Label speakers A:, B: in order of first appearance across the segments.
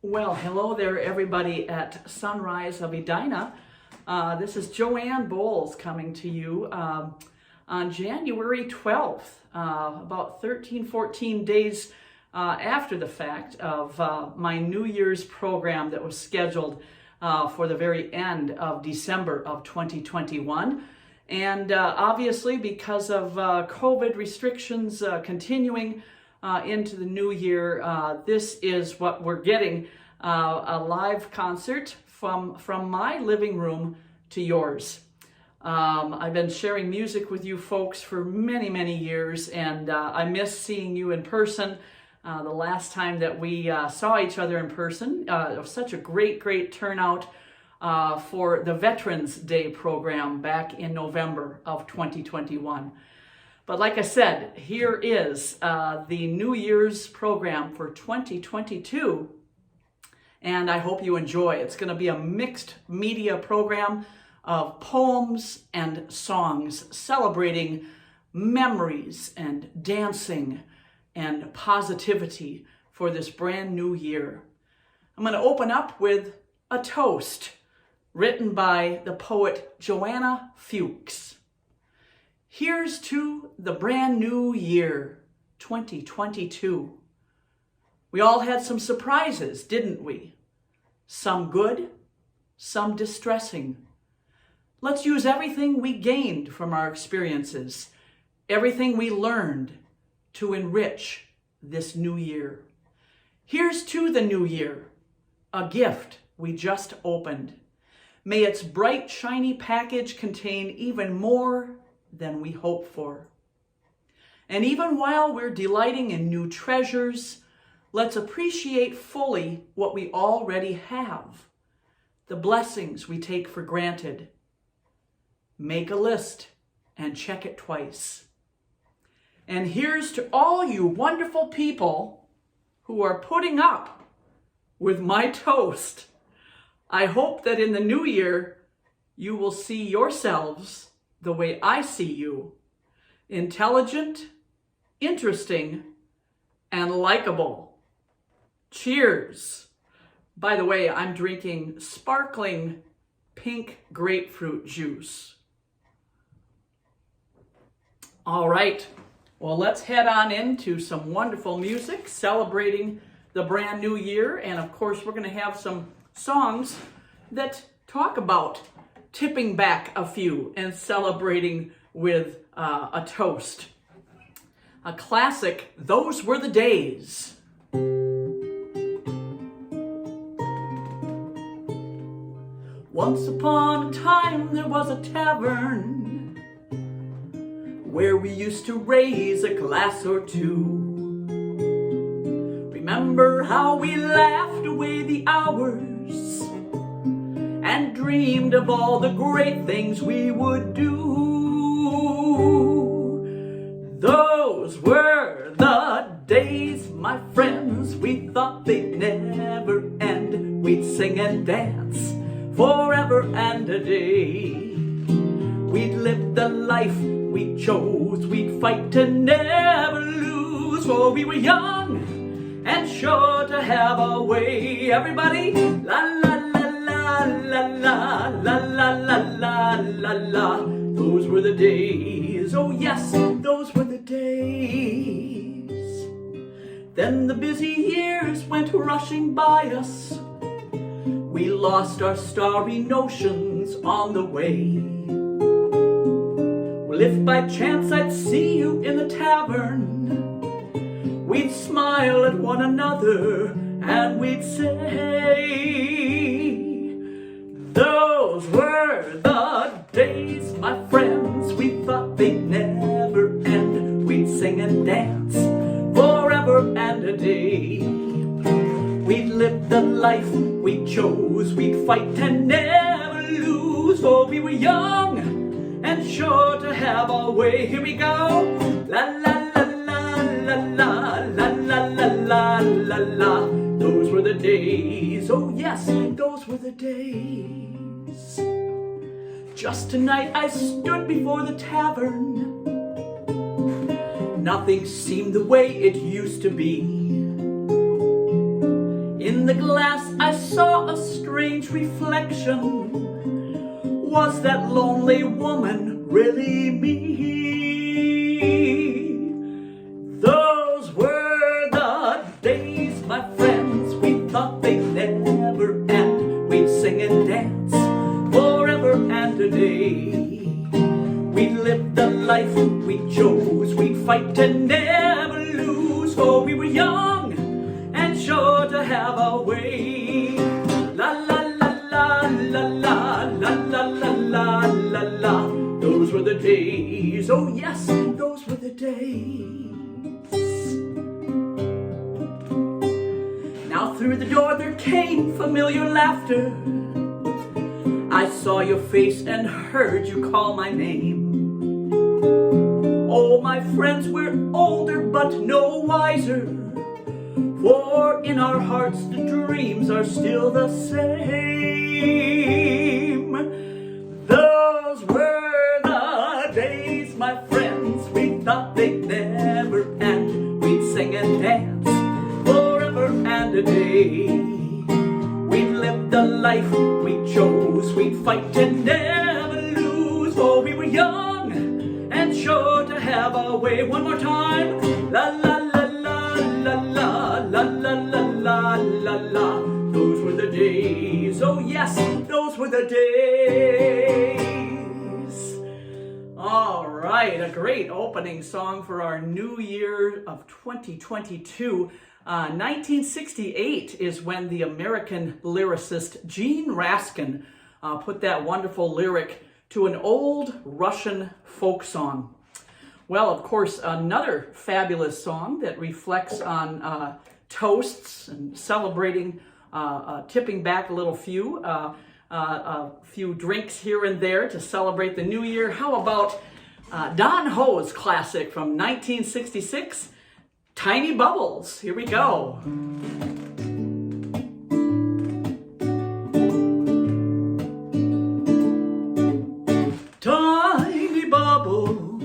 A: Well, hello there, everybody at Sunrise of Edina. This is Joanne Bowles coming to you on January 12th, about 14 days after the fact of my New Year's program that was scheduled for the very end of December of 2021. And obviously, because of COVID restrictions continuing into the new year, this is what we're getting, a live concert from my living room to yours. I've been sharing music with you folks for many years, and I miss seeing you in person. The last time that we saw each other in person, it was such a great turnout for the Veterans Day program back in November of 2021. But like I said, here is the New Year's program for 2022, and I hope you enjoy. It's going to be a mixed media program of poems and songs celebrating memories and dancing and positivity for this brand new year. I'm going to open up with a toast written by the poet Joanna Fuchs. Here's to the brand new year, 2022. We all had some surprises, didn't we? Some good, some distressing. Let's use everything we gained from our experiences, everything we learned to enrich this new year. Here's to the new year, a gift we just opened. May its bright, shiny package contain even more than we hope for. And even while we're delighting in new treasures, let's appreciate fully what we already have, the blessings we take for granted. Make a list and check it twice. And here's to all you wonderful people who are putting up with my toast. I hope that in the new year, you will see yourselves the way I see you: intelligent, interesting, and likable. Cheers. By the way, I'm drinking sparkling pink grapefruit juice. All right, well, let's head on into some wonderful music celebrating the brand new year. And of course, we're going to have some songs that talk about tipping back a few and celebrating with a toast. A classic, Those Were the Days. Once upon a time there was a tavern where we used to raise a glass or two. Remember how we laughed away the hours and dreamed of all the great things we would do. Those were the days, my friends, we thought they'd never end. We'd sing and dance forever and a day. We'd live the life we chose, we'd fight to never lose, for we were young and sure to have our way. Everybody, la la la la la la la la la la la la. Those were the days, oh yes, those were the days. Then the busy years went rushing by us. We lost our starry notions on the way. Well, if by chance I'd see you in the tavern, we'd smile at one another and we'd say, those were the days, my friends, we thought they'd never end. We'd sing and dance forever and a day. We'd live the life we chose, we'd fight to never lose, for we were young and sure to have our way. Here we go. La la la la la la la la la la la la. Those were the days, oh yes, those were the days. Just tonight I stood before the tavern. Nothing seemed the way it used to be. In the glass I saw a strange reflection. Was that lonely woman really me? Those were the days, my friends, we thought they'd never end. We'd sing and dance forever and a day. We lived the life we chose, we'd fight and never lose, for we were young and sure to have our way. La la la la la la la la la la la la. Those were the days, oh yes, those were the days. Now through the door there came familiar laughter. I saw your face and heard you call my name. Oh, my friends, we're older but no wiser, for in our hearts the dreams are still the same. Those were the days, my friends, we thought they'd never end. We'd sing and dance forever and a day. We'd live the life we chose, we'd fight and never lose, for we were young and sure to have our way. One more time. La la la la la la la la la la la la. Those were the days, oh yes, those were the days. All right, a great opening song for our new year of 2022. 1968 is when the American lyricist Gene Raskin put that wonderful lyric to an old Russian folk song. Well, of course, another fabulous song that reflects on toasts and celebrating, tipping back a little few drinks here and there to celebrate the new year. How about Don Ho's classic from 1966, Tiny Bubbles? Here we go. Tiny bubbles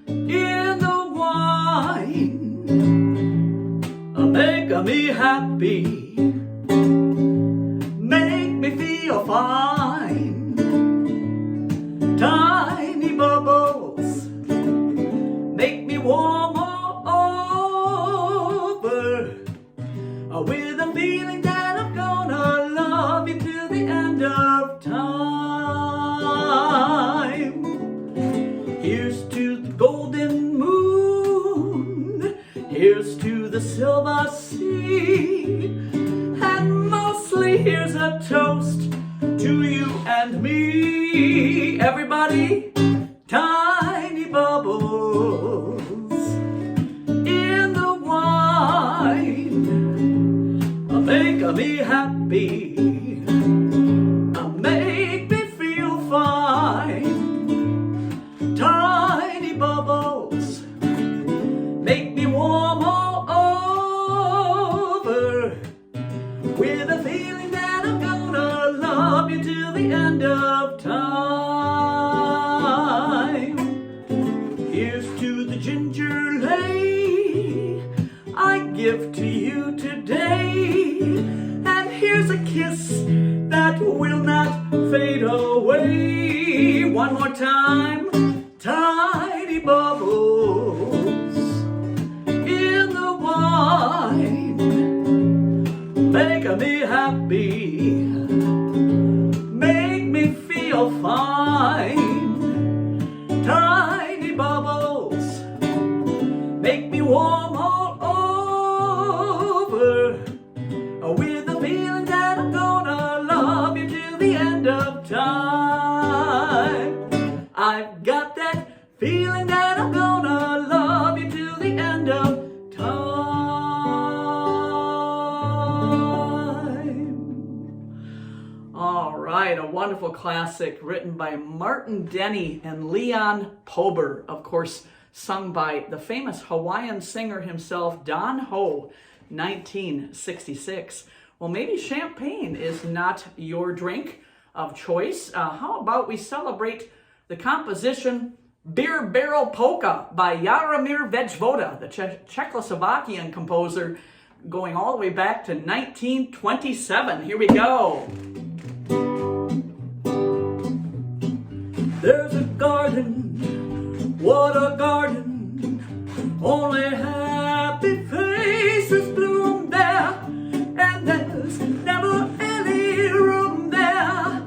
A: in the wine make me happy, make me feel fine. Tiny bubbles make me warm all over, with a feeling that I'm gonna love you till the end of time. Here's to the golden moon, here's to the silver sea, and mostly here's a toast to you and me. Everybody, tiny bubbles in the wine make me happy, make me feel fine. Tiny bubbles make me warm all over, with a feeling that I'm gonna love you till the end of time. Here's to the ginger lady I give to you today, and here's a kiss that will not fade away. One more time. Tiny bubbles in the wine make me happy, make me feel fine. Tiny bubbles make me warm all over, with a feeling that I'm gonna love you till the end of time. I've got that feeling that I'm gonna love you till the end of time. All right, a wonderful classic written by Martin Denny and Leon Pober, of course, sung by the famous Hawaiian singer himself, Don Ho, 1966. Well, maybe champagne is not your drink of choice. How about we celebrate the composition Beer Barrel Polka by Jaromir Vejvoda, the Czechoslovakian composer. going all the way back to 1927. Here we go. There's a garden, what a garden, only happy faces bloom there, and there's never any room there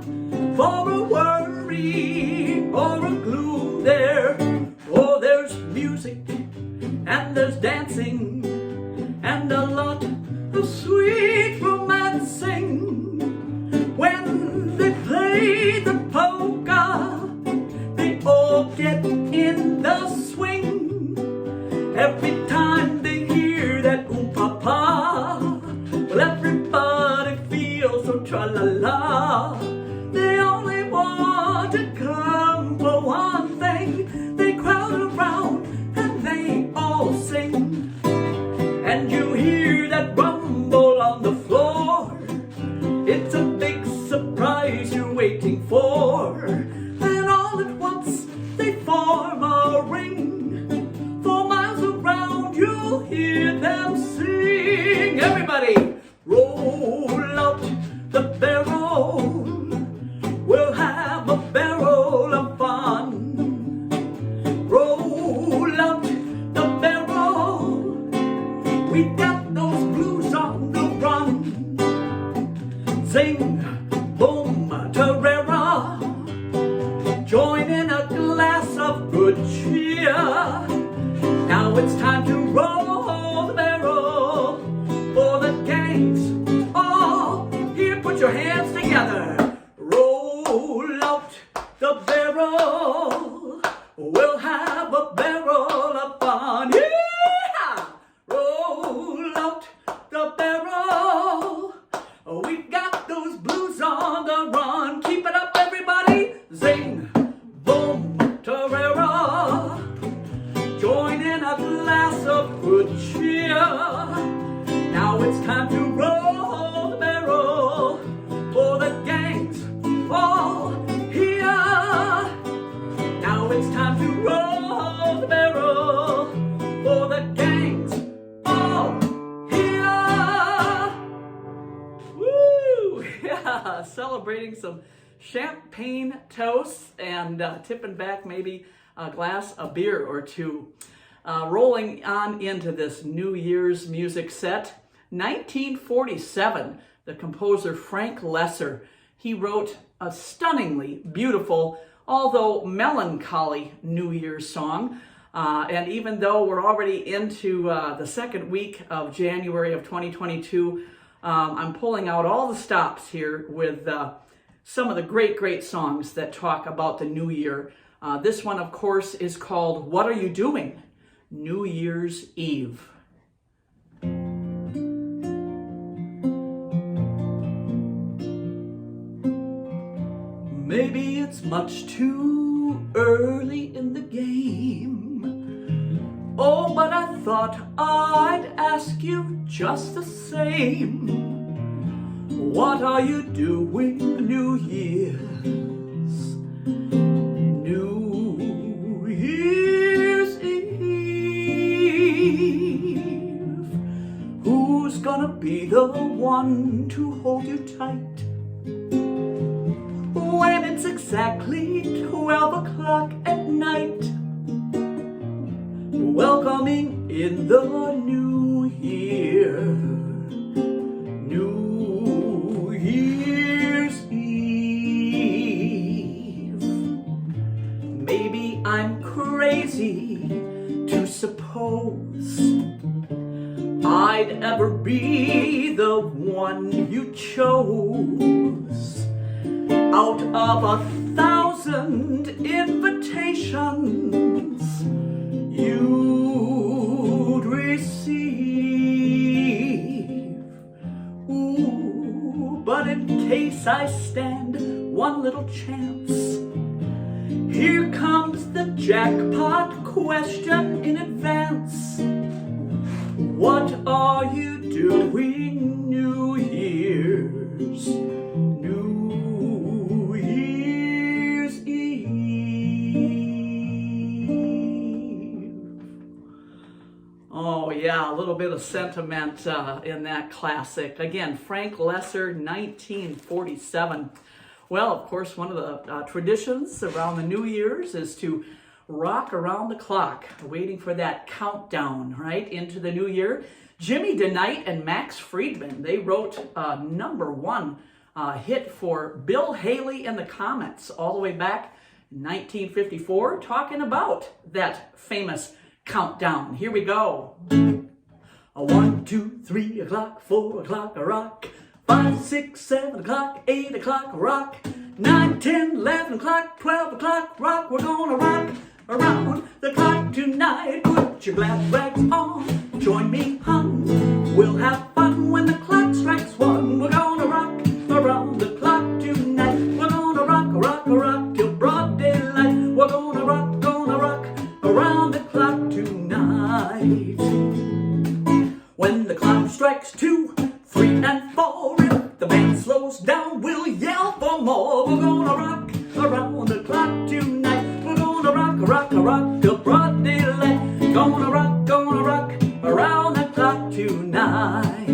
A: for a worry or a gloom there. Oh, there's music and there's dancing and a lot of sweet romancing. When they play the polka, they all get in the swing. Every time they hear that ooh-pa-pa, well, everybody feels so tra-la-la. They only want to come for one thing. They crowd around and they all sing. And you hear that rumble on the floor. It's a big surprise you're waiting for. And all at once they form a ring. For miles around you'll hear them sing. Everybody, roll out the barrel. We'll have a barrel of fun. Roll out the barrel. We got those blues on the run. Zing, boom, tarara. Join in a glass of good cheer. Now it's time to roll the barrel for the gangs. All here, put your hands together. Roll out the barrel. We'll have a barrel of fun. Yeah! Roll out the barrel. We've got those blues on the run. Keep it up, everybody. Zing, boom, tarara. Join in a glass of good cheer. Now it's time to roll the barrel for the gangs all here. Now it's time to roll the barrel for the gangs all here. Woo! Yeah, celebrating some champagne toasts and tipping back maybe a glass of beer or two. Rolling on into this New Year's music set. 1947, the composer Frank Lesser, he wrote a stunningly beautiful, although melancholy New Year's song. And even though we're already into the second week of January of 2022, I'm pulling out all the stops here with some of the great songs that talk about the new year. This one, of course, is called What Are You Doing? New Year's Eve. Maybe it's much too early in the game. Oh, but I thought I'd ask you just the same. What are you doing New Year's? New Year's Eve. Who's gonna be the one to hold you tight when it's exactly 12 o'clock at night? Welcoming in the new year, New Year's Eve. Maybe I'm crazy to suppose I'd ever be the one you chose. Out of 1,000 invitations you'd receive. Ooh, but in case I stand one little chance, here comes the jackpot question in advance. What are you doing New Year's? New Year's Eve. Oh, Oh yeah, a little bit of sentiment in that classic. Again, Frank Lesser, 1947. Well, of course, one of the traditions around the New Year's is to rock around the clock, waiting for that countdown, right, into the new year. Jimmy DeKnight and Max Friedman, they wrote #1 hit for Bill Haley and the Comets all the way back in 1954, talking about that famous countdown. Here we go. 1, 2, 3 o'clock, 4 o'clock, a rock. 5, 6, 7 o'clock, 8 o'clock, rock. 9, 10, 11 o'clock, 12 o'clock, rock. We're gonna rock around the clock tonight. Put your glad rags on, join me, hon. We'll have fun when the clock strikes 1. We're gonna rock around the clock tonight. We're gonna rock till broad daylight. We're gonna rock around the clock tonight. When the clock strikes 2, 3, and 4, if the band slows down, we'll yell for more. We're gonna rock around the clock tonight. We're gonna rock till broad daylight. Gonna rock around the clock tonight.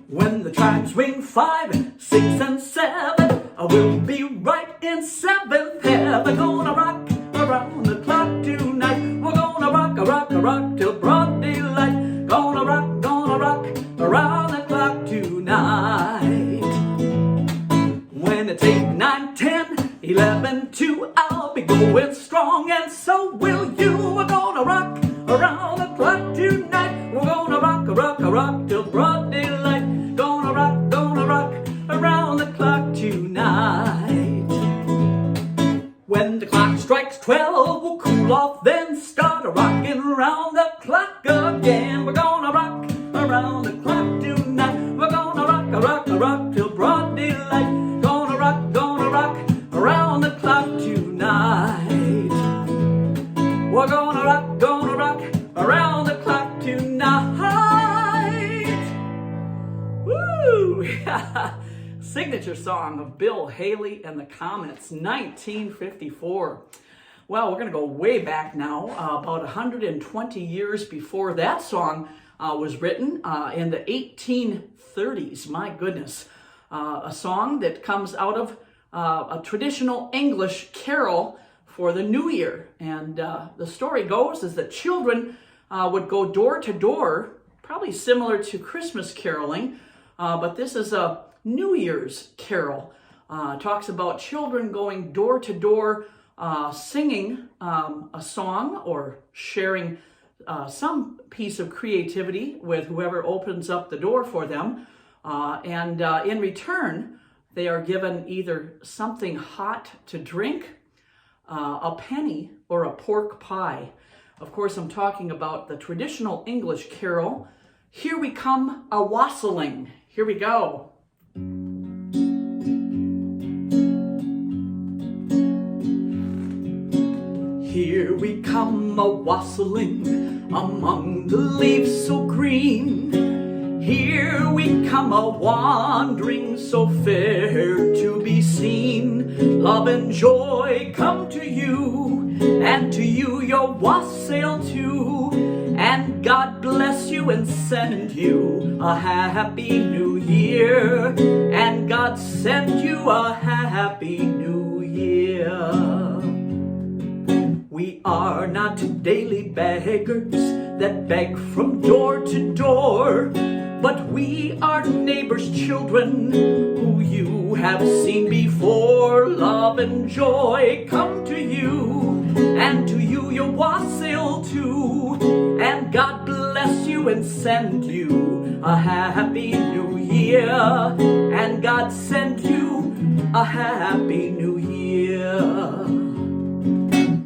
A: When the chimes ring 5, 6, and 7, we'll be right in 7th heaven. Gonna rock around the clock tonight. We're gonna rock till broad daylight. Gonna rock around the clock tonight. When it's 8, 9, 10, 11, 2, I'll be going strong, and so will you. We're gonna rock around the clock tonight. We're gonna rock till broad daylight. Gonna rock around the clock tonight. When the clock strikes 12, we'll cool off, then start rocking around the clock again. We're gonna rock around the clock tonight. We're gonna rock till broad daylight. Gonna rock around the clock tonight. We're gonna rock around the clock tonight. Woo! Signature song of Bill Haley and the Comets, 1954. Well, we're going to go way back now, about 120 years before that song was written, in the 1830s. My goodness. A song that comes out of a traditional English carol for the New Year. And the story goes is that children would go door to door, probably similar to Christmas caroling, but this is a New Year's carol. Talks about children going door to door, singing a song or sharing some piece of creativity with whoever opens up the door for them. And in return, they are given either something hot to drink, a penny, or a pork pie. Of course, I'm talking about the traditional English carol, Here We Come A-Wassailing. Here we go. Here we come a-wassailing among the leaves so green. Here we come a-wandering so fair to be seen. Love and joy come to you, and to you your wassail too. And God bless you and send you a happy new year. And God send you a happy new year. We are not daily beggars that beg from door to door, but we are neighbors' children who you have seen before. Love and joy come to you, and to you your wassail too. And God bless you and send you a happy new year. And God send you a happy new year.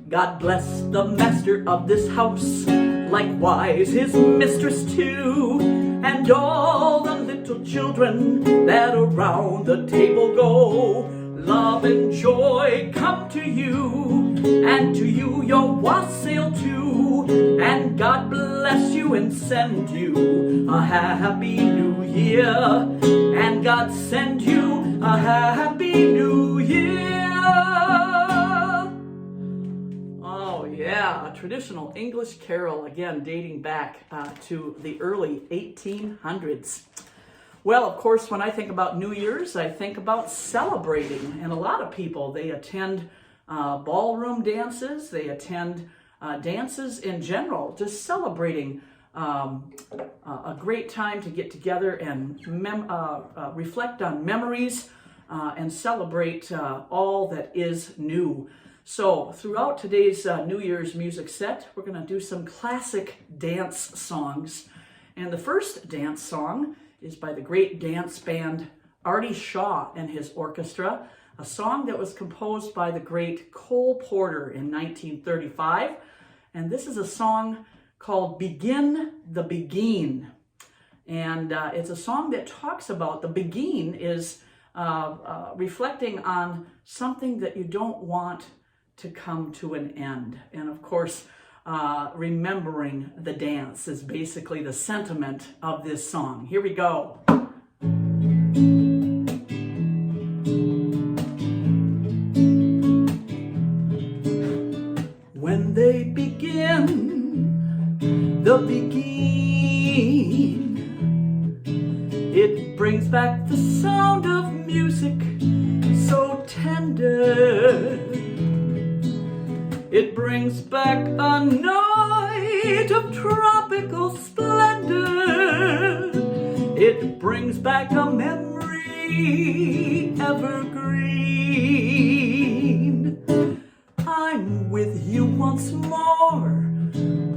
A: God bless the master of this house, likewise his mistress too, and all the little children that around the table go. Love and joy come to you, and to you your wassail too. And God bless you and send you a happy new year. And God send you a happy new year. Yeah, Yeah, a traditional English carol, again, dating back to the early 1800s. Well, of course, when I think about New Year's, I think about celebrating. And a lot of people, they attend ballroom dances, they attend dances in general, just celebrating a great time to get together and reflect on memories and celebrate all that is new. So throughout today's New Year's music set, we're going to do some classic dance songs. And the first dance song is by the great dance band Artie Shaw and his orchestra, a song that was composed by the great Cole Porter in 1935. And this is a song called Begin the Begin. And it's a song that talks about the begin is reflecting on something that you don't want to come to an end. And of course, remembering the dance is basically the sentiment of this song. Here we go. When they begin the begin, it brings back the sound of music so tender. It brings back a night of tropical splendor. It brings back a memory evergreen. I'm with you once more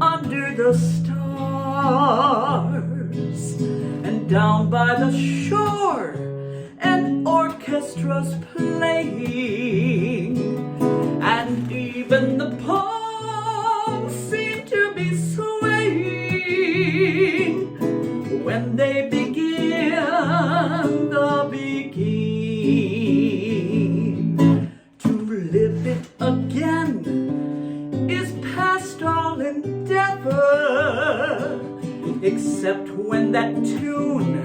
A: under the stars, and down by the shore an orchestra's playing, and even the palms seem to be swaying when they begin the begin. To live it again is past all endeavor, except when that tune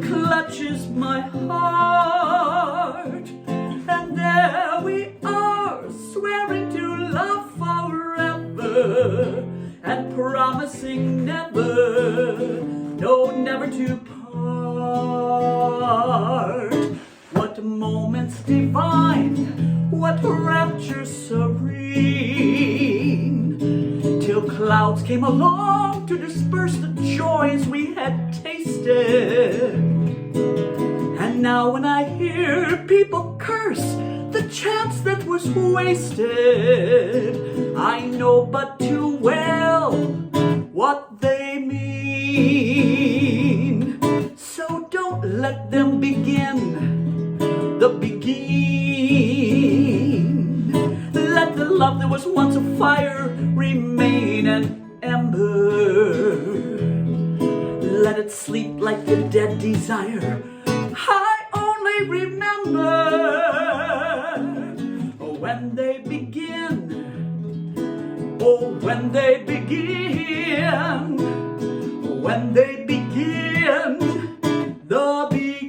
A: clutches my heart, and there we are, swearing to love forever and promising never, no, never to part. What moments divine, what rapture serene, till clouds came along to disperse the joys we had tasted. And now when I hear people curse the chance that was wasted, I know but too well what they mean. So don't let them begin the begin. Let the love that was once a fire remain an ember. Let it sleep like the dead desire I only remember. When they begin, oh, when they begin, when they begin the begin.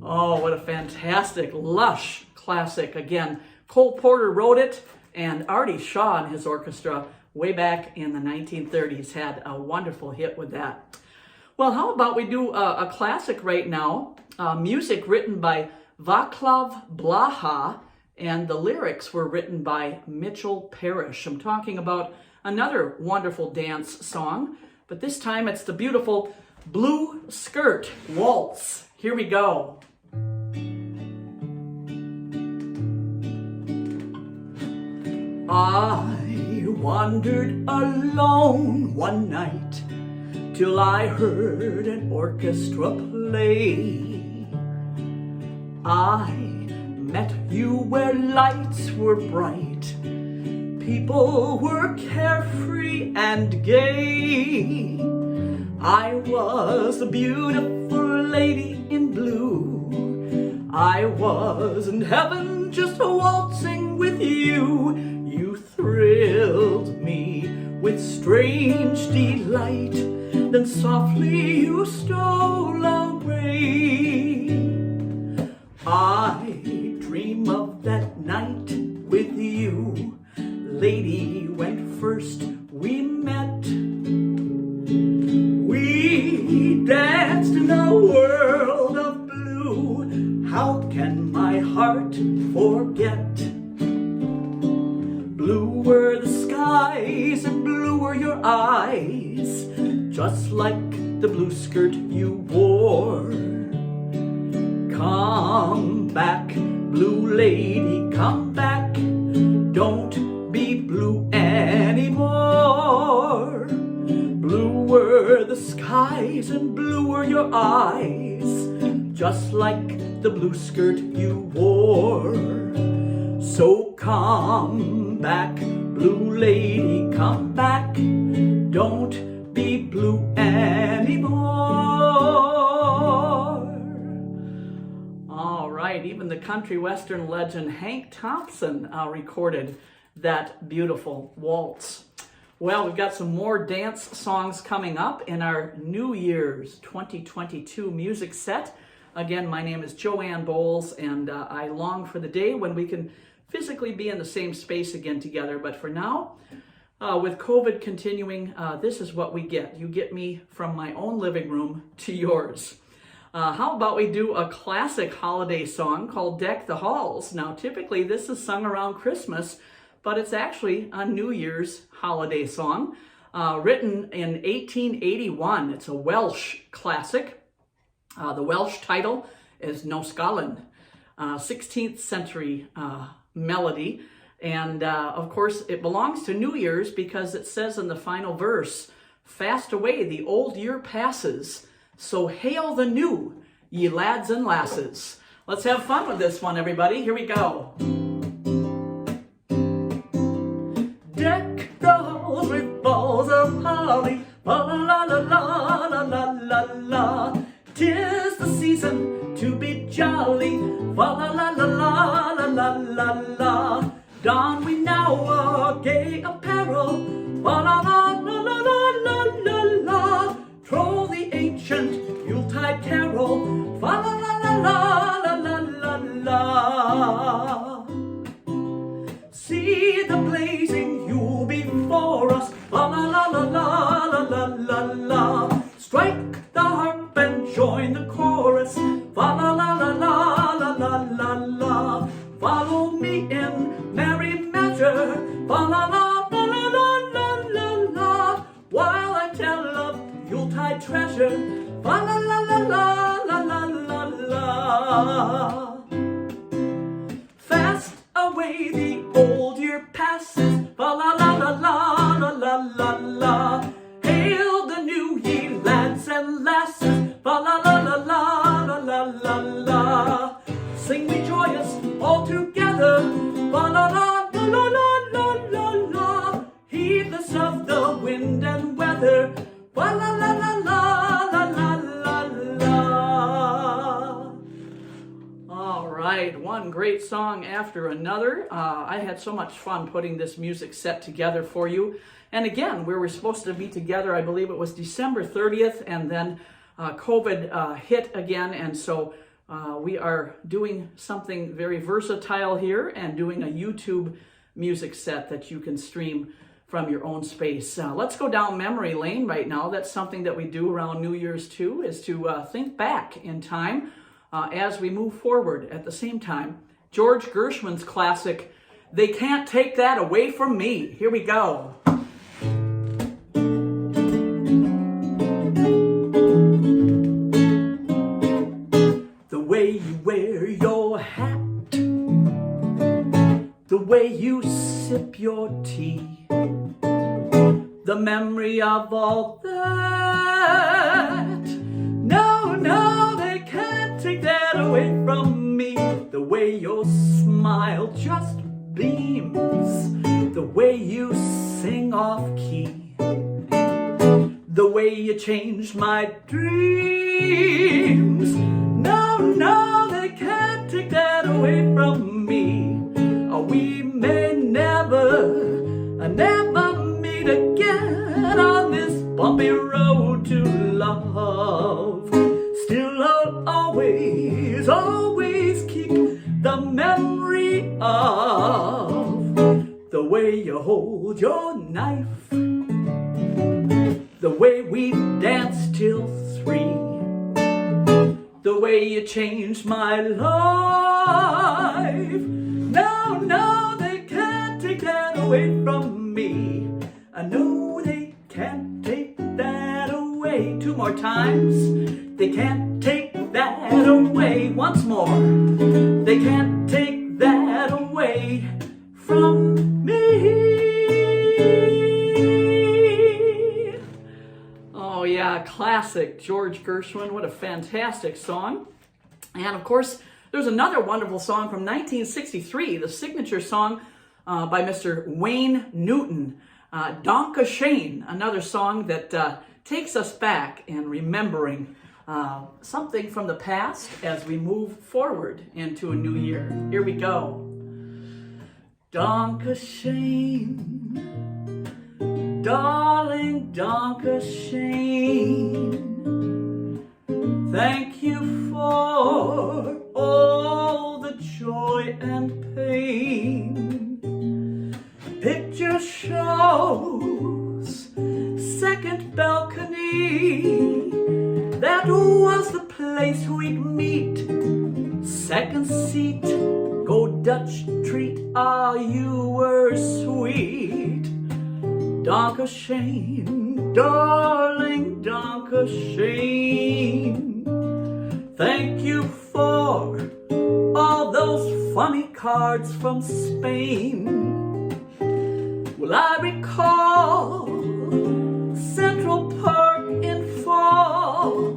A: Oh, what a fantastic, lush classic. Again, Cole Porter wrote it, and Artie Shaw and his orchestra way back in the 1930s had a wonderful hit with that. Well, how about we do a classic right now, music written by Vaclav Blaha, and the lyrics were written by Mitchell Parrish. I'm talking about another wonderful dance song, but this time it's the beautiful Blue Skirt Waltz. Here we go. I wandered alone one night till I heard an orchestra play. I met you where lights were bright, people were carefree and gay. I was a beautiful lady in blue. I was in heaven just waltzing with you. You thrilled me with strange delight, then softly you stole away. I dream of lady when first we met. We danced in a world of blue. How can my heart forget? Blue were the skies and blue were your eyes, just like the blue skirt you wore. Come back, blue lady, come back. Don't be blue anymore. Blue were the skies and blue were your eyes, just like the blue skirt you wore. So come back, blue lady, come back. Don't be blue anymore. All right, even the country western legend Hank Thompson recorded that beautiful waltz. Well, we've got some more dance songs coming up in our New Year's 2022 music set. Again, my name is Joanne Bowles, and I long for the day when we can physically be in the same space again together. But for now, with COVID continuing, this is what we get. You get me from my own living room to yours. How about we do a classic holiday song called Deck the Halls? Now, typically this is sung around Christmas, but it's actually a New Year's holiday song, written in 1881. It's a Welsh classic. The Welsh title is Nos Galan, 16th century melody. And of course, it belongs to New Year's because it says in the final verse, "Fast away the old year passes, so hail the new, ye lads and lasses." Let's have fun with this one, everybody. Here we go. Deck the halls with balls of holly, la la la la la la la la. 'Tis the season to be jolly, la la la la la la la la. Don we now our gay apparel, la la la la la la la la. Troll the ancient Yuletide carol, la la la la la la la la. See the blazing Yule before us, la la la la la la la la. Strike the harp and join the chorus, la la la la la la la la. Follow me in merry measure, la la la la la la la la. While I tell of Yuletide treasure, la la la la la la la la. Fast away the old year passes, la la la la la la la la. Hail the new, ye lads and lasses, la la la la la la la la. Sing we joyous all together, la la la la la la la la. Heedless of the wind and weather, la la la la la la la la. All right, one great song after another. I had so much fun putting this music set together for you. And again, we were supposed to be together, I believe it was December 30th, and then COVID hit again, and so we are doing something very versatile here and doing a YouTube music set that you can stream from your own space. Let's go down memory lane right now. That's something that we do around New Year's too, is to think back in time as we move forward at the same time. George Gershwin's classic, "They Can't Take That Away From Me." Here we go. The way you wear your hat, the way you sip your tea, the memory of all that. No, no, they can't take that away from me. The way your smile just beams, the way you sing off key, the way you changed my dreams. No, no, they can't take that away from me. We may never meet again on this bumpy road to love. Still I'll always keep the memory of the way way you hold your knife, the way we dance till 3, the way you changed my life. No, no, they can't take that away from me. I know they can't take that away. 2 more times. They can't take that away. Once more. They can't take that away from me. Oh yeah, classic George Gershwin. What a fantastic song. And of course, there's another wonderful song from 1963, the signature song by Mr. Wayne Newton, Danke Schön, another song that takes us back in remembering something from the past as we move forward into a new year. Here we go. Danke schön, darling, danke schön. Thank you for all the joy and pain. Picture shows, second balcony, that was the place we'd meet. Second seat, go Dutch treat, ah, you were sweet. Danke schön, darling, danke schön. Thank you for all those funny cards from Spain. Well, I recall Central Park in fall,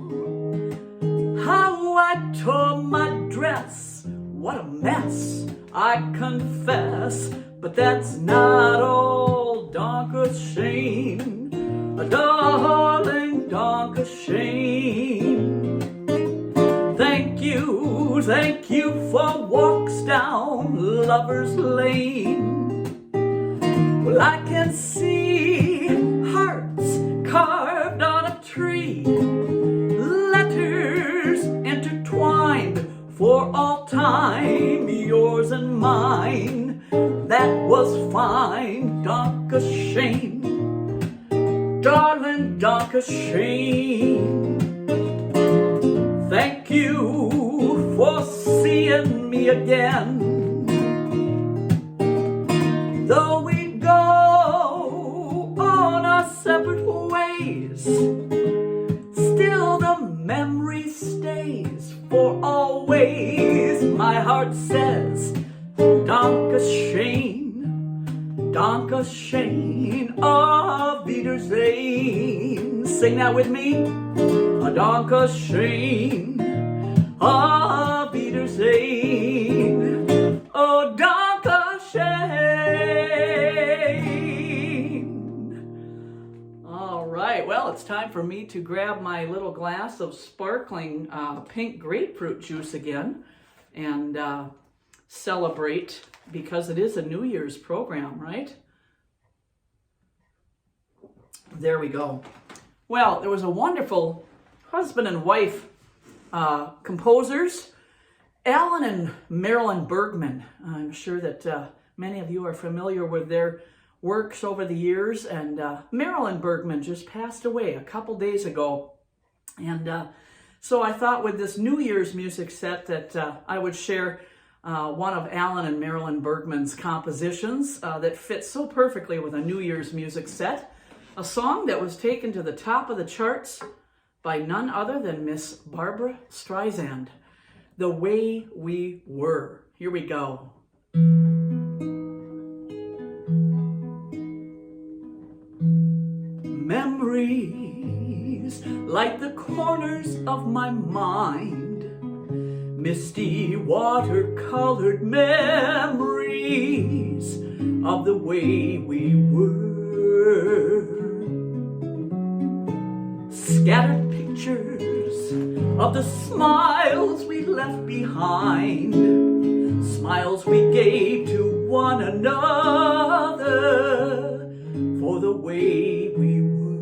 A: how I tore my dress. What a mess, I confess, but that's not all. Danke schön, darling, danke schön. Thank you for walks down Lover's Lane. Well, I can see hearts carved on a tree, letters intertwined for all time, yours and mine. That was fine. Danke schön, darling, danke schön. Thank you for seeing me again. Though we go on our separate ways, still the memory stays for always. My heart says, Danke schön, danke schön, auf Wiedersehen. Sing that with me. Danke schön, auf Wiedersehen. Oh, danke schön. All right, well, it's time for me to grab my little glass of sparkling pink grapefruit juice again and celebrate, because it is a New Year's program, right? There we go. Well, there was a wonderful husband and wife composers, Alan and Marilyn Bergman. I'm sure that many of you are familiar with their works over the years, and Marilyn Bergman just passed away a couple days ago. And so I thought with this New Year's music set that I would share one of Alan and Marilyn Bergman's compositions that fits so perfectly with a New Year's music set. A song that was taken to the top of the charts by none other than Miss Barbra Streisand, The Way We Were. Here we go. Memories like the corners of my mind, misty watercolored memories of the way we were. Scattered pictures of the smiles we left behind, smiles we gave to one another for the way we were.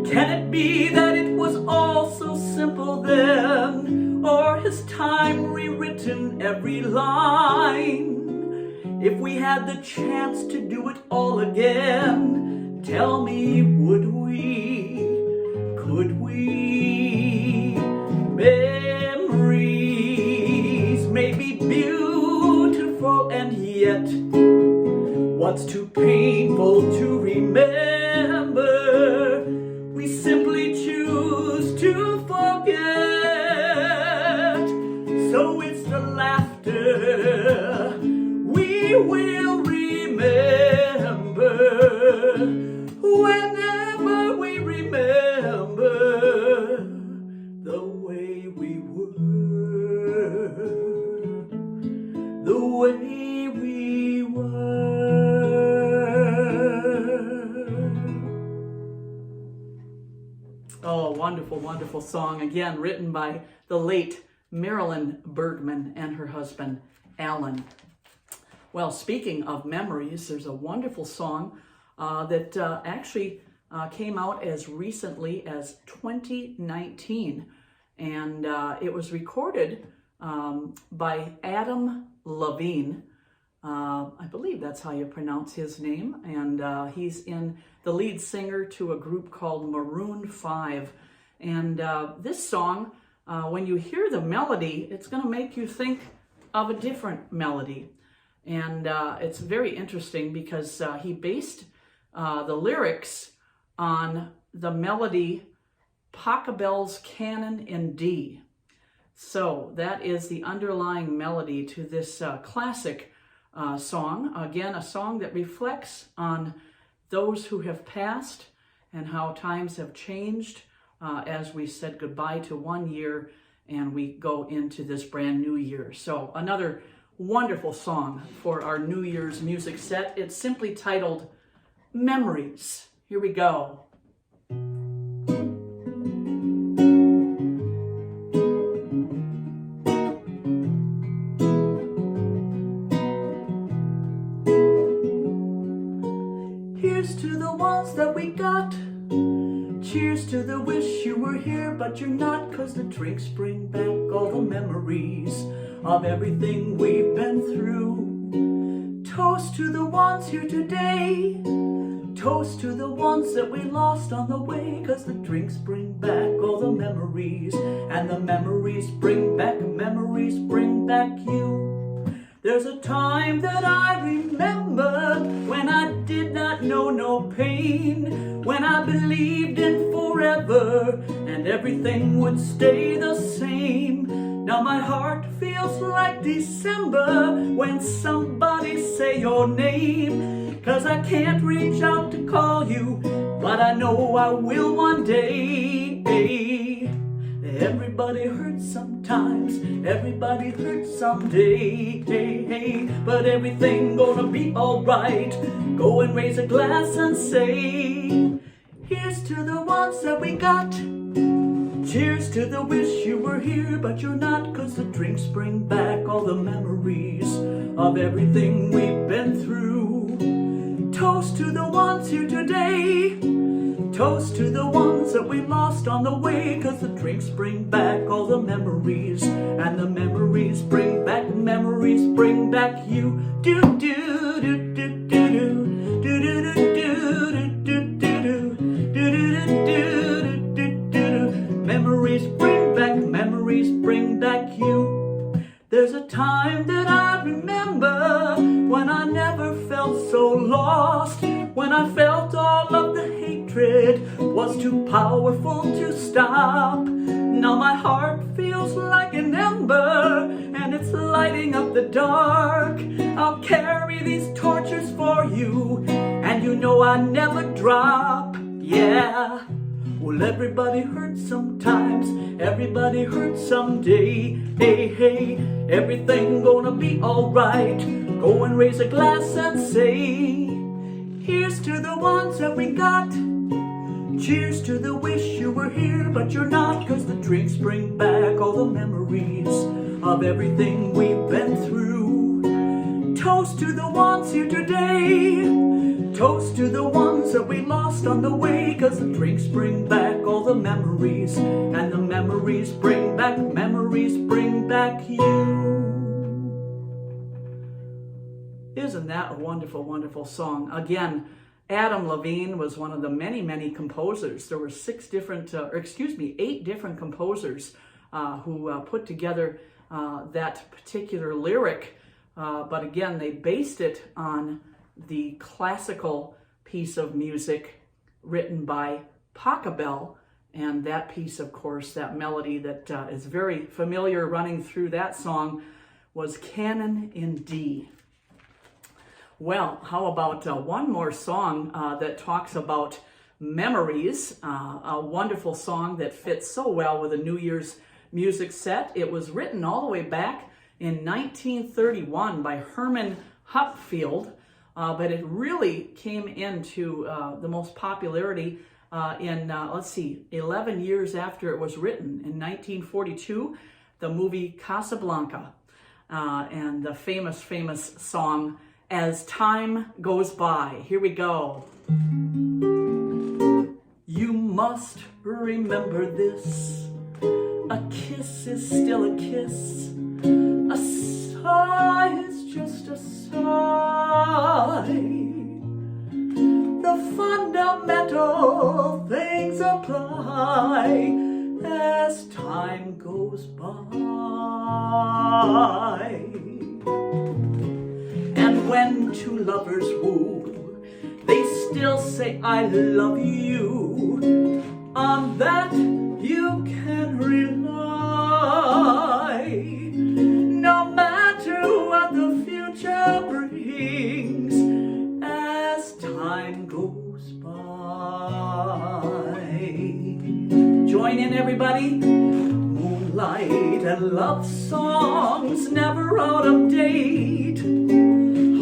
A: Can it be that it was all so simple then, or has time rewritten every line? had the chance to do it all again, tell me, would we? Could we? Memories may be beautiful, and yet what's too painful to remember, we simply choose to forget. So it's the laughter we will remember whenever we remember the way we were, the way we were. Oh, wonderful, wonderful song. Again, written by the late Marilyn Bergman and her husband, Alan. Well, speaking of memories, there's a wonderful song that actually came out as recently as 2019. And it was recorded by Adam Levine. I believe that's how you pronounce his name. And he's the lead singer to a group called Maroon 5. And this song, when you hear the melody, it's going to make you think of a different melody. And it's very interesting because he based the lyrics on the melody Pachelbel's Canon in D. So that is the underlying melody to this classic song. Again, a song that reflects on those who have passed and how times have changed as we said goodbye to one year and we go into this brand new year. So another wonderful song for our New Year's music set. It's simply titled Memories. Here we go. Here's to the ones that we got. Cheers to the wish you were here, but you're not, 'cause the drinks bring back all the memories of everything we've been through. Toast to the ones here today. Toast to the ones that we lost on the way, 'cause the drinks bring back all the memories, and the memories bring back you. There's a time that I remember when I did not know no pain, when I believed in forever and everything would stay the same. Now my heart feels like December when somebody say your name, 'cause I can't reach out to call you, but I know I will one day. Everybody hurts sometimes, everybody hurts someday, but everything gonna be alright. Go and raise a glass and say, here's to the ones that we got. Cheers to the wish you were here, but you're not, 'cause the drinks bring back all the memories of everything we've been through. Toast to the ones here today. Toast to the ones that we lost on the way, 'cause the drinks bring back all the memories, and the memories bring back you. Do do do do do do do do do do do do do. Memories bring back you. There's a time that I remember when I never felt so lost, when I felt all of the hatred was too powerful to stop. Now my heart feels like an ember and it's lighting up the dark. I'll carry these torches for you, and you know I never drop. Yeah. Well, everybody hurts sometimes, everybody hurts someday. Hey, everything gonna be alright. Go and raise a glass and say, here's to the ones that we got. Cheers to the wish you were here, but you're not, 'cause the drinks bring back all the memories of everything we've been through. Toast to the ones here today. Toast to the ones that we lost on the way, 'cause the drinks bring back all the memories, and the memories bring back you. Isn't that a wonderful, wonderful song? Again, Adam Levine was one of the many, many composers. There were eight different composers who put together that particular lyric. But again, they based it on the classical piece of music written by Pachelbel. And that piece, of course, that melody that is very familiar running through that song was Canon in D. Well, how about one more song that talks about memories, a wonderful song that fits so well with a New Year's music set. It was written all the way back in 1931 by Herman Hupfield, but it really came into the most popularity in 11 years after it was written. In 1942, the movie Casablanca, and the famous song, As Time Goes By. Here we go. You must remember this. A kiss is still a kiss. A sigh is just a sigh. The fundamental things apply as time goes by. And when two lovers woo, they still say I love you. On that you can rely. No matter what the future brings, as time goes by. Join in, everybody. Moonlight and love songs never out of date.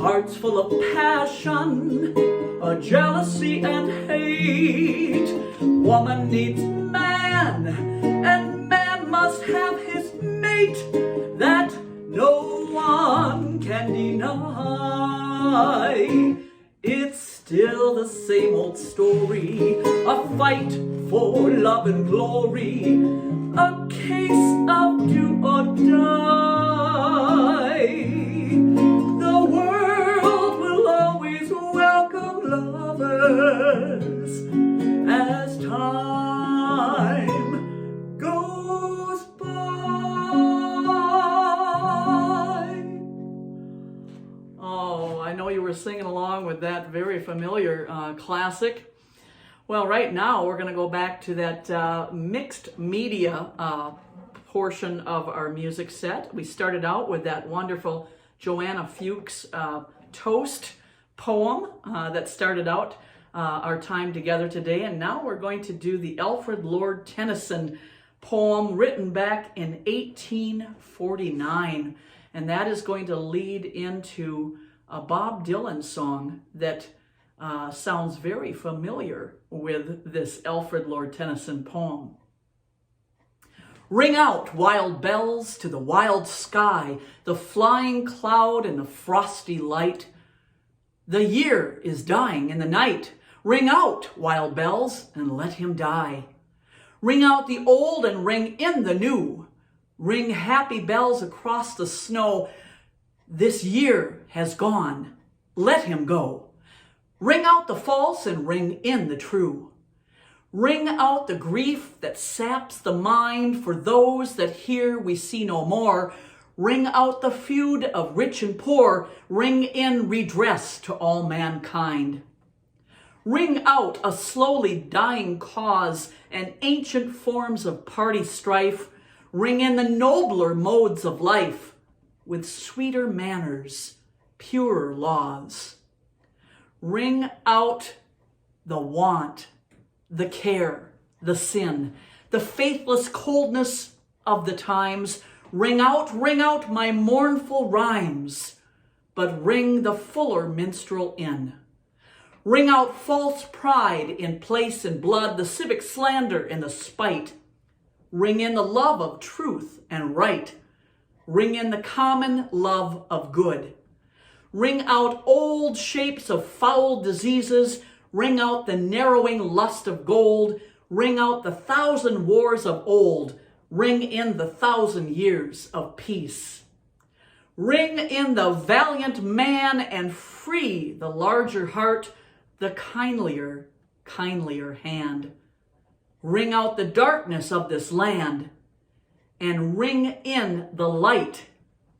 A: Hearts full of passion, jealousy and hate. Woman needs man, and man must have his mate. That no one can deny. It's still the same old story, a fight for love and glory, a case of do or die. The world will always welcome lovers as time goes by. Oh, I know you were singing along with that very familiar classic. Well, right now we're going to go back to that mixed media portion of our music set. We started out with that wonderful Joanna Fuchs Toast poem that started out our time together today. And now we're going to do the Alfred Lord Tennyson poem written back in 1849. And that is going to lead into a Bob Dylan song that sounds very familiar with this Alfred Lord Tennyson poem. Ring out, wild bells, to the wild sky, the flying cloud and the frosty light. The year is dying in the night. Ring out, wild bells, and let him die. Ring out the old and ring in the new. Ring happy bells across the snow. This year has gone. Let him go. Ring out the false and ring in the true. Ring out the grief that saps the mind for those that here we see no more. Ring out the feud of rich and poor. Ring in redress to all mankind. Ring out a slowly dying cause and ancient forms of party strife. Ring in the nobler modes of life with sweeter manners, purer laws. Ring out the want, the care, the sin, the faithless coldness of the times. Ring out my mournful rhymes, but ring the fuller minstrel in. Ring out false pride in place and blood, the civic slander and the spite. Ring in the love of truth and right. Ring in the common love of good. Ring out old shapes of foul diseases. Ring out the narrowing lust of gold. Ring out the 1,000 wars of old. Ring in the 1,000 years of peace. Ring in the valiant man and free the larger heart, the kindlier hand. Ring out the darkness of this land and ring in the light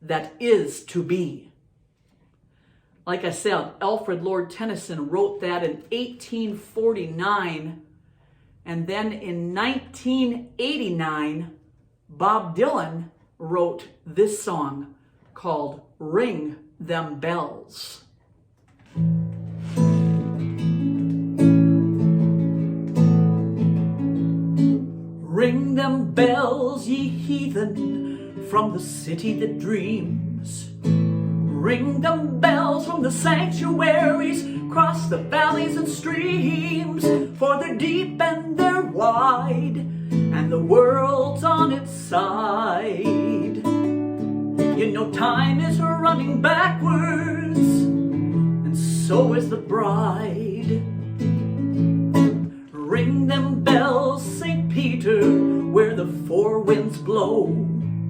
A: that is to be. Like I said, Alfred Lord Tennyson wrote that in 1849, and then in 1989, Bob Dylan wrote this song called Ring Them Bells. Ring them bells, ye heathen, from the city that dreams. Ring them bells from the sanctuaries, cross the valleys and streams, for they're deep and they're wide, and the world's on its side. You know time is running backwards, and so is the bride. Ring them bells, St. Peter, where the four winds blow.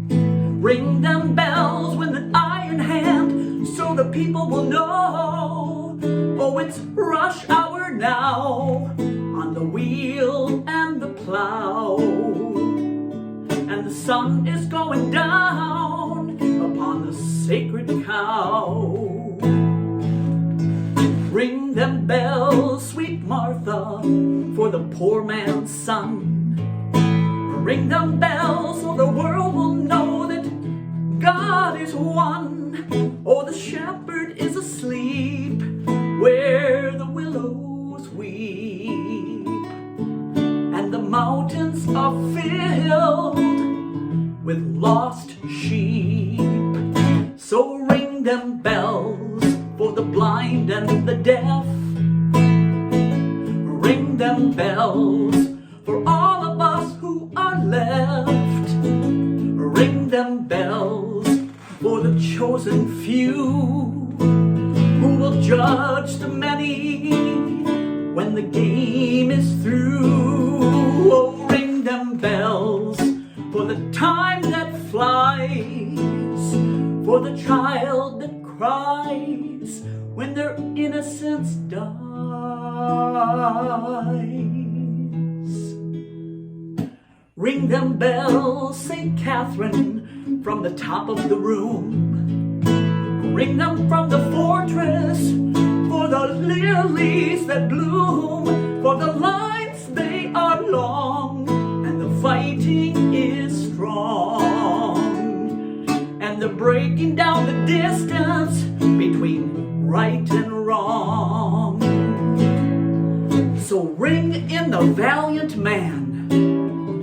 A: Ring them bells with an iron hand, so the people will know. Oh, it's rush hour now, on the wheel and the plow. And the sun is going down upon the sacred cow. Ring them bells, sweet Martha, for the poor man's son. Ring them bells so the world will know that God is one. Oh, the shepherd is asleep where the willows weep, and the mountains are filled with lost sheep. So ring them bells for the blind and the deaf. Ring them bells for all of us who are left. Ring them bells for the chosen few who will judge the many when the game is through. Oh, ring them bells for the time that flies, for the child that cries when their innocence dies. Ring them bells, St. Catherine, from the top of the room. Ring them from the fortress for the lilies that bloom, for the lines they are long and the fighting is strong, and the breaking down the distance between right and wrong. So ring in the valiant man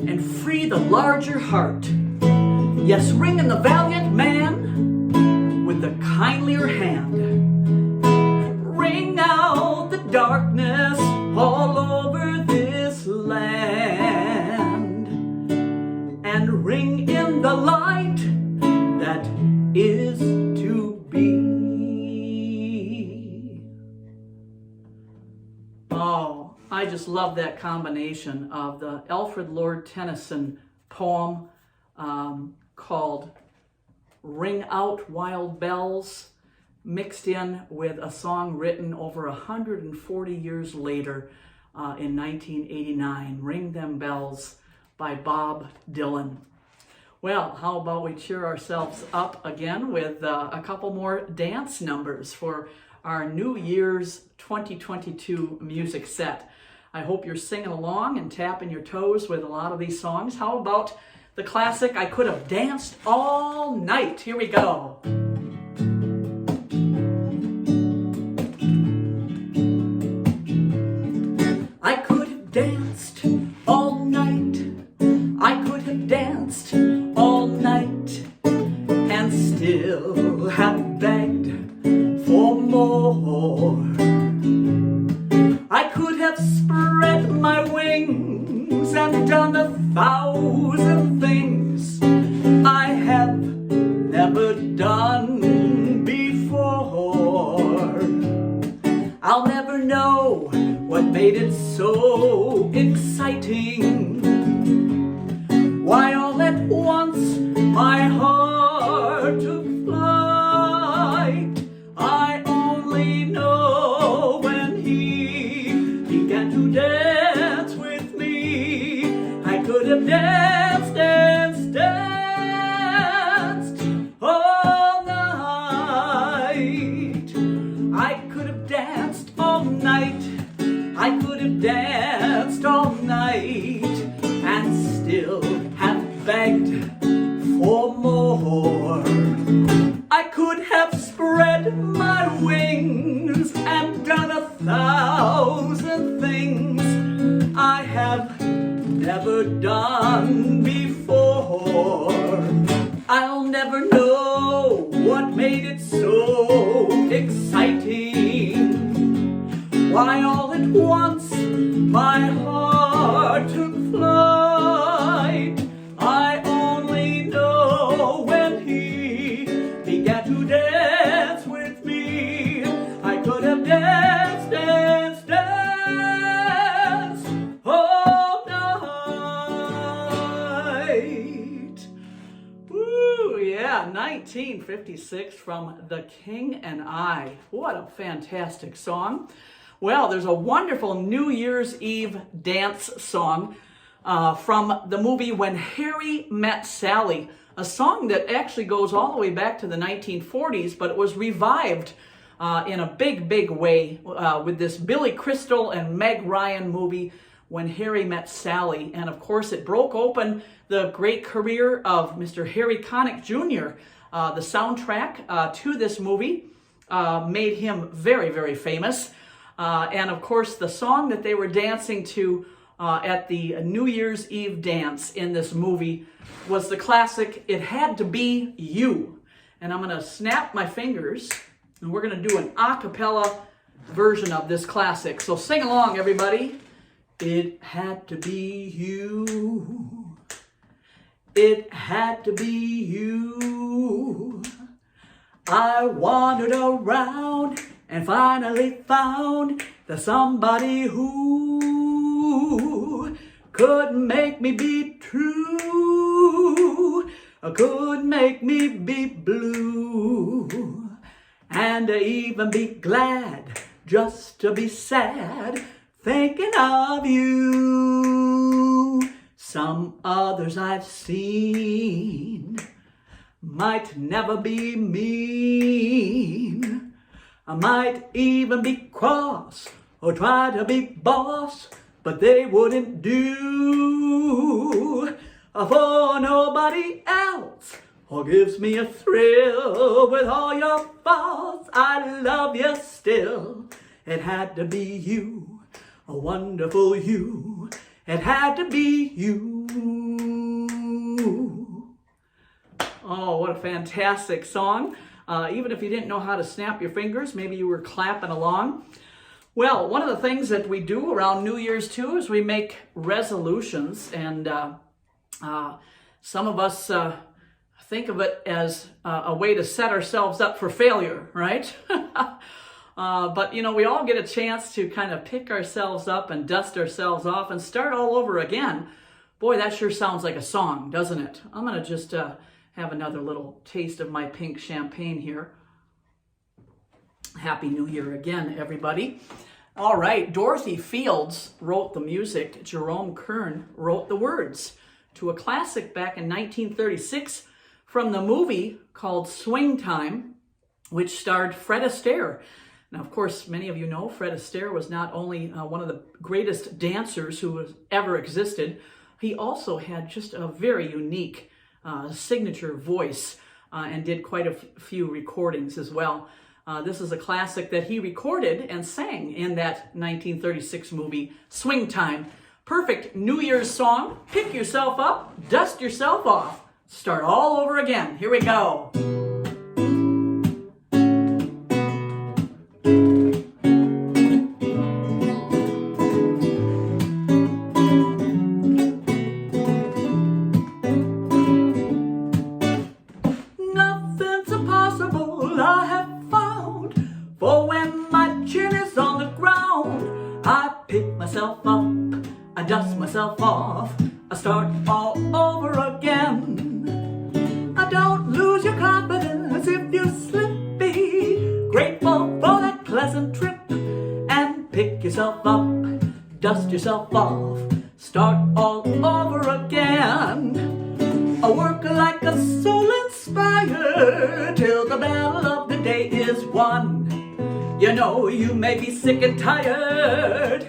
A: and free the larger heart. Yes, ring in the valiant man with the kindlier hand. Ring out the darkness all over this land, and ring in the light that is to be. Oh, I just love that combination of the Alfred Lord Tennyson poem called Ring Out Wild Bells, mixed in with a song written over 140 years later in 1989, Ring Them Bells by Bob Dylan. Well, how about we cheer ourselves up again with a couple more dance numbers for our New Year's 2022 music set. I hope you're singing along and tapping your toes with a lot of these songs. How about the classic, I Could Have Danced All Night? Here we go. I could have danced all night. I could have danced all night and still have begged for more. I could have spread my wings and done 1,000 things I have never done before. I'll never know what made it so exciting, why all at once my heart took flight. have danced all night and still have begged for more. I could have spread my wings and done 1,000 things I have never done before. I'll never know what made it so exciting, why all at once my heart took flight. I only know when he began to dance with me, I could have danced, danced, danced all night. Woo, yeah, 1956 from The King and I. What a fantastic song. Well, there's a wonderful New Year's Eve dance song from the movie When Harry Met Sally, a song that actually goes all the way back to the 1940s, but it was revived in a big, big way with this Billy Crystal and Meg Ryan movie, When Harry Met Sally. And of course, it broke open the great career of Mr. Harry Connick Jr. The soundtrack to this movie made him very, very famous. And of course, the song that they were dancing to at the New Year's Eve dance in this movie was the classic, It Had to Be You. And I'm going to snap my fingers, and we're going to do an a cappella version of this classic. So sing along, everybody. It had to be you. It had to be you. I wandered around and finally found the somebody who could make me be true, could make me be blue, and even be glad just to be sad, thinking of you. Some others I've seen might never be mean, I might even be cross or try to be boss, but they wouldn't do for nobody else or gives me a thrill. With all your faults, I love you still. It had to be you, a wonderful you. It had to be you. Oh, what a fantastic song. Even if you didn't know how to snap your fingers, maybe you were clapping along. Well, one of the things that we do around New Year's too is we make resolutions, and some of us think of it as a way to set ourselves up for failure, right? But you know, we all get a chance to kind of pick ourselves up and dust ourselves off and start all over again. Boy, that sure sounds like a song, doesn't it? I'm going to just have another little taste of my pink champagne here. Happy New Year again, everybody. All right, Dorothy Fields wrote the music. Jerome Kern wrote the words to a classic back in 1936 from the movie called Swing Time, which starred Fred Astaire. Now, of course, many of you know Fred Astaire was not only one of the greatest dancers who has ever existed, he also had just a very unique signature voice and did quite a few recordings as well. This is a classic that he recorded and sang in that 1936 movie, Swing Time. Perfect New Year's song. Pick yourself up, dust yourself off, start all over again. Here we go. Nothing's impossible, I have found, for when my chin is on the ground, I pick myself up, I dust myself off, I start all over again. I don't lose your confidence if you're slippy, grateful for that pleasant trip, and pick yourself up, dust yourself off, start all over again. I work like a soul inspired till the battle of the day is won. You know you may be sick and tired,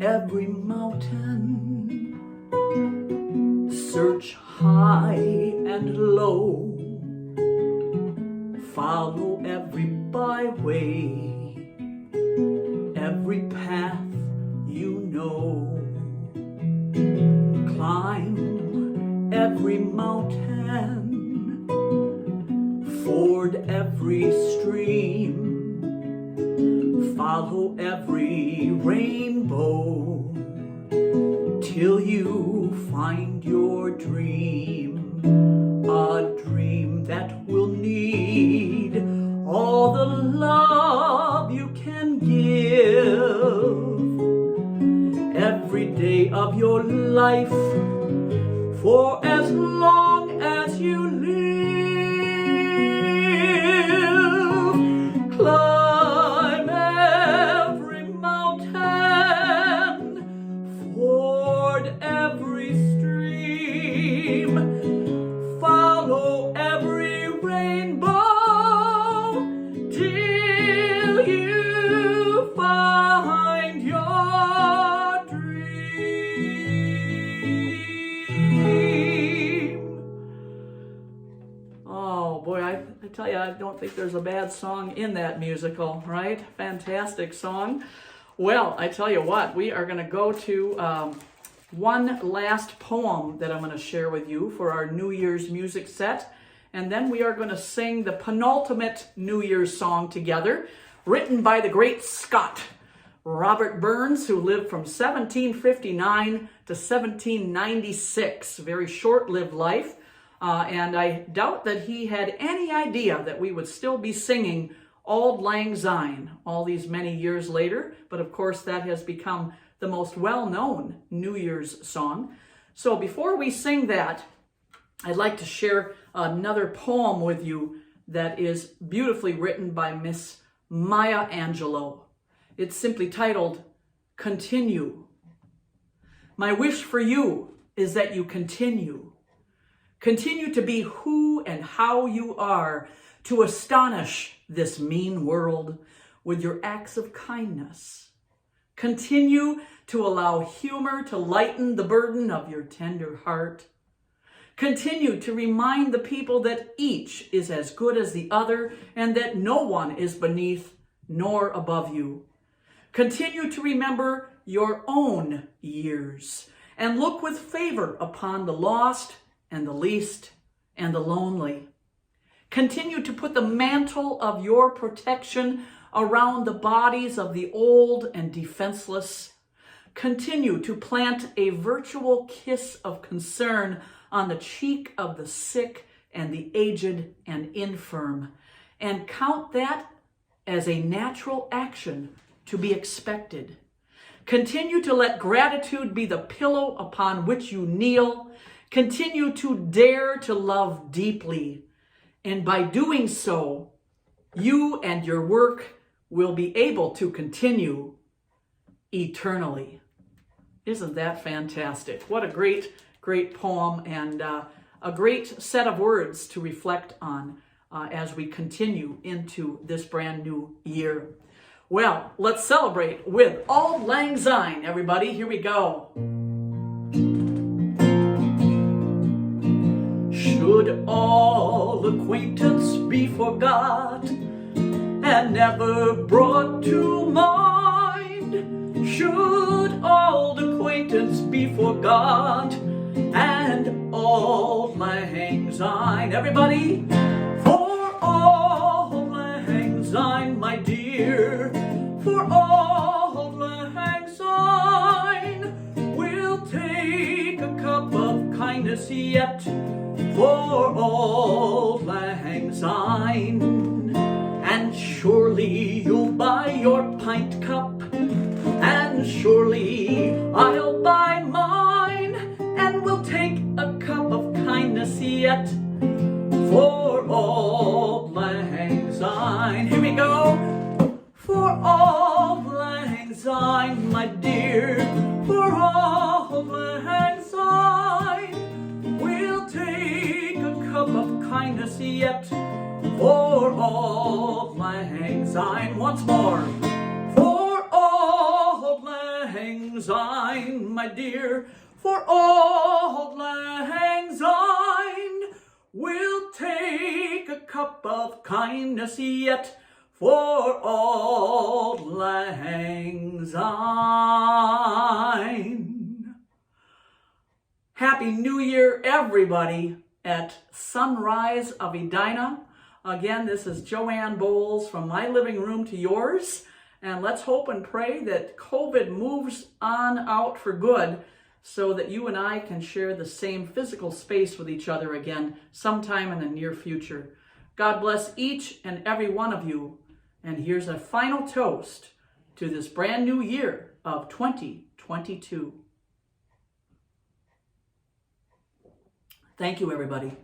A: every mountain, search high and low, follow every byway, every path you know, climb every mountain, ford every stream, follow every rainbow, till you find your dream, a dream that will need all the love you can give, every day of your life, for as long as you live. Climb every mountain, ford every stream, follow every rainbow, till you find your dream. Oh boy, I tell you, I don't think there's a bad song in that musical, right? Fantastic song. Well, I tell you what, we are going to go to one last poem that I'm going to share with you for our New Year's music set. And then we are going to sing the penultimate New Year's song together, written by the great Scot, Robert Burns, who lived from 1759 to 1796. Very short-lived life. And I doubt that he had any idea that we would still be singing Auld Lang Syne all these many years later. But of course, that has become the most well-known New Year's song. So before we sing that, I'd like to share another poem with you that is beautifully written by Miss Maya Angelou. It's simply titled, Continue. My wish for you is that you continue. Continue to be who and how you are, to astonish this mean world with your acts of kindness. Continue to allow humor to lighten the burden of your tender heart. Continue to remind the people that each is as good as the other and that no one is beneath nor above you. Continue to remember your own years and look with favor upon the lost and the least and the lonely. Continue to put the mantle of your protection around the bodies of the old and defenseless. Continue to plant a virtual kiss of concern on the cheek of the sick and the aged and infirm, and count that as a natural action to be expected. Continue to let gratitude be the pillow upon which you kneel. Continue to dare to love deeply, and by doing so, you and your work will be able to continue eternally. Isn't that fantastic? What a great, great poem, and a great set of words to reflect on as we continue into this brand new year. Well, let's celebrate with Auld Lang Syne, everybody. Here we go. Should all acquaintance be forgot and never brought to mind? Should all acquaintance be forgot and Auld Lang Syne? Everybody, for Auld Lang Syne, my dear, for Auld Lang Syne, we'll take a cup of kindness yet. For Auld Lang Syne, and surely you'll buy your pint cup, and surely I'll buy mine, and we'll take a cup of kindness yet for Auld Lang Syne. Here we go. For Auld Lang Syne, my dear, for Auld Lang Syne, we'll take a cup of kindness yet for Auld Lang Syne. Once more. For Auld Lang Lang Syne, my dear, for Auld Lang Syne. We'll take a cup of kindness yet for Auld Lang Syne. Happy New Year, everybody, at Sunrise of Edina. Again, this is Joanne Bowles from my living room to yours. And let's hope and pray that COVID moves on out for good so that you and I can share the same physical space with each other again sometime in the near future. God bless each and every one of you. And here's a final toast to this brand new year of 2022. Thank you, everybody.